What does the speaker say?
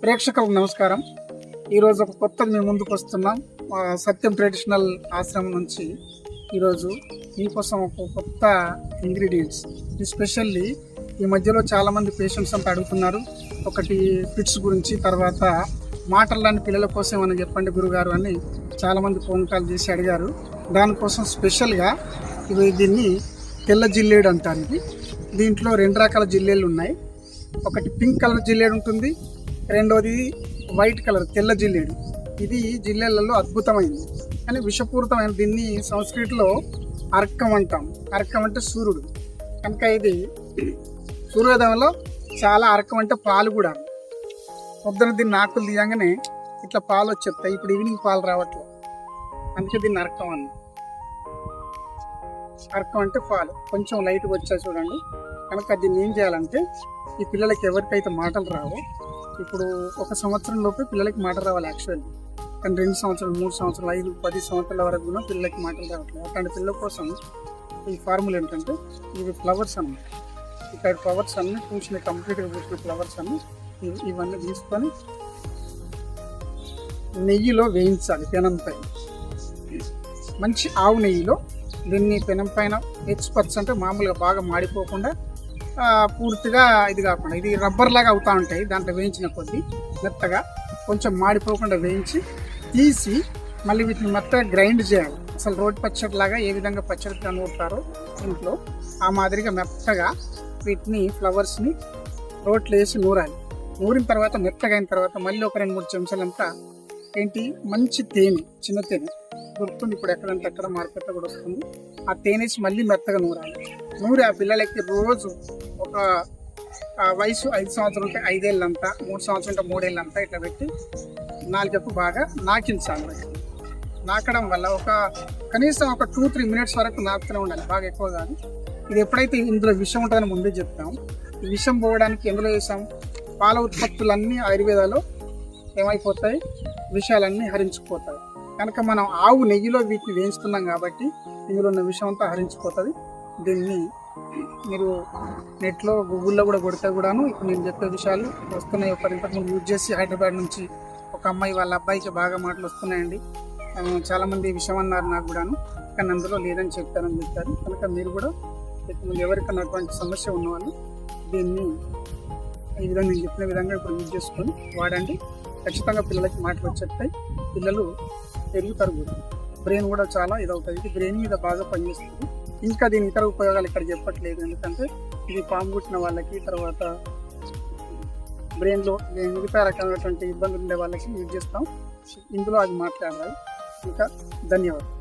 ప్రేక్షకులకు నమస్కారం. ఈరోజు ఒక కొత్తది మేము ముందుకు వస్తున్నాం. సత్యం ట్రెడిషనల్ ఆశ్రమం నుంచి ఈరోజు మీకోసం ఒక కొత్త ఇంగ్రీడియంట్స్, ఎస్పెషల్లీ ఈ మధ్యలో చాలామంది పేషెంట్స్ అంతా అడుగుతున్నారు. ఒకటి ఫిట్స్ గురించి, తర్వాత మాటల్లాంటి పిల్లల కోసం ఏమని చెప్పండి గురుగారు అని చాలామంది ఫోన్ కాల్ చేసి అడిగారు. దానికోసం స్పెషల్గా దీన్ని తెల్ల జిల్లేడు అంటారు. దీంట్లో 2 రకాల జిల్లేలు ఉన్నాయి. ఒకటి పింక్ కలర్ జిల్లేడు ఉంటుంది, రెండోది వైట్ కలర్ తెల్ల జిల్లేడు. ఇది జిల్లేలలో అద్భుతమైంది కానీ విషపూరితమైన. దీన్ని సంస్కృతిలో అర్కం అంటాం. అర్కం అంటే సూర్యుడు కనుక ఇది సూర్యోదయంలో చాలా అర్కం అంటే పాలు కూడా. పొద్దున దీన్ని ఆకులు తీయంగానే ఇట్లా పాలు వచ్చేస్తాయి. ఇప్పుడు ఈవినింగ్ పాలు రావట్లేదు, అందుకే దీన్ని అర్కం అన్న. అర్కం అంటే పాలు కొంచెం లైట్గా వచ్చాయి చూడండి. కనుక దీన్ని ఏం చేయాలంటే, ఈ పిల్లలకి ఎవరికైతే మాటలు రావో, ఇప్పుడు 1 సంవత్సరం లోపే పిల్లలకి మాటలు రావాలి యాక్చువల్లీ, కానీ 2 సంవత్సరాలు 3 సంవత్సరాలు 5 10 సంవత్సరాల వరకు కూడా పిల్లలకి మాటలు రావట్లేదు. అట్లాంటి పిల్లల కోసం ఈ ఫార్ములా ఏంటంటే, ఇవి ఫ్లవర్స్ అన్నమాట. ఇక్కడ ఫ్లవర్స్ అన్నీ పూసిన కంప్లీట్గా పూసిన ఫ్లవర్స్ అన్నీ ఇవన్నీ తీసుకొని నెయ్యిలో వేయించాలి. పెనం పైన మంచి ఆవు నెయ్యిలో దీన్ని పెనం పైన H% మామూలుగా బాగా మాడిపోకుండా, పూర్తిగా ఇది కాకుండా, ఇది రబ్బర్ లాగా అవుతూ ఉంటాయి దాంట్లో వేయించిన కొద్దీ. మెత్తగా కొంచెం మాడిపోకుండా వేయించి తీసి మళ్ళీ వీటిని మెత్తగా గ్రైండ్ చేయాలి. అసలు రోటి పచ్చడి లాగా ఏ విధంగా పచ్చడి కనుగొంటారో ఇంట్లో ఆ మాదిరిగా మెత్తగా వీటిని ఫ్లవర్స్ని రోట్లో వేసి నూరాలి. నూరిన తర్వాత మెత్తగా అయిన తర్వాత మళ్ళీ ఒక 2-3 చెంచాలంతా మంచి తేనె, చిన్న తేనె దొరుకుతుంది ఇప్పుడు ఎక్కడంటే అక్కడ మార్కెట్లో కూడా వస్తుంది. ఆ తేనేసి మళ్ళీ మెత్తగా నూరాలి. నూరి ఆ పిల్లలకి రోజు ఒక వయసు 5 సంవత్సరాలు ఉంటే 5 ఏళ్ళంతా, 3 సంవత్సరాలు ఉంటే 3 ఏళ్ళంతా ఇట్లా పెట్టి నాలుగకు బాగా నాకించాలి. నాకడం వల్ల కనీసం ఒక 2-3 మినిట్స్ వరకు నాకుతూనే ఉండాలి, బాగా ఎక్కువ కాదు. ఇది ఎప్పుడైతే ఇందులో విషం ఉంటుందని ముందే చెప్తాం. ఈ విషం పోవడానికి ఎందులో వేసాం, పాల ఉత్పత్తులన్నీ ఆయుర్వేదాలో ఏమైపోతాయి, విషయాలన్నీ హరించుకుపోతాయి. కనుక మనం ఆవు నెయ్యిలో వీటిని వేయించుతున్నాం కాబట్టి ఇందులో ఉన్న విషయం అంతా హరించిపోతుంది. దీన్ని మీరు నెట్లో గూగుల్లో కూడా కొడితే కూడాను ఇప్పుడు నేను చెప్పే విషయాలు వస్తున్నాయి. ఇంతకుముందు యూజ్ చేసి హైదరాబాద్ నుంచి ఒక అమ్మాయి వాళ్ళ అబ్బాయికి బాగా మాటలు వస్తున్నాయండి, చాలామంది విషయం అన్నారు నాకు కూడాను, కానీ అందులో లేదని చెప్తారని చెప్పారు. కనుక మీరు కూడా ముందు ఎవరికన్నా అటువంటి సమస్య ఉన్నవాళ్ళు దీన్ని ఈ విధంగా నేను చెప్పిన విధంగా ఇప్పుడు యూజ్ చేసుకొని వాడండి. ఖచ్చితంగా పిల్లలకి మాటలు వచ్చేస్తాయి, పిల్లలు పెరుగుతారు కూడా. బ్రెయిన్ కూడా చాలా ఇదవుతుంది. ఇది బ్రెయిన్ మీద బాగా పనిచేస్తుంది. ఇంకా దీని ఇతర ఉపయోగాలు ఇక్కడ చెప్పట్లేదు, ఎందుకంటే ఇది పాము కుట్టిన వాళ్ళకి, తర్వాత బ్రెయిన్లో మిగతా రకమైనటువంటి ఇబ్బందులు ఉండే వాళ్ళకి యూజ్ చేస్తాం. ఇందులో అది మాట్లాడాలి. ఇంకా ధన్యవాదాలు.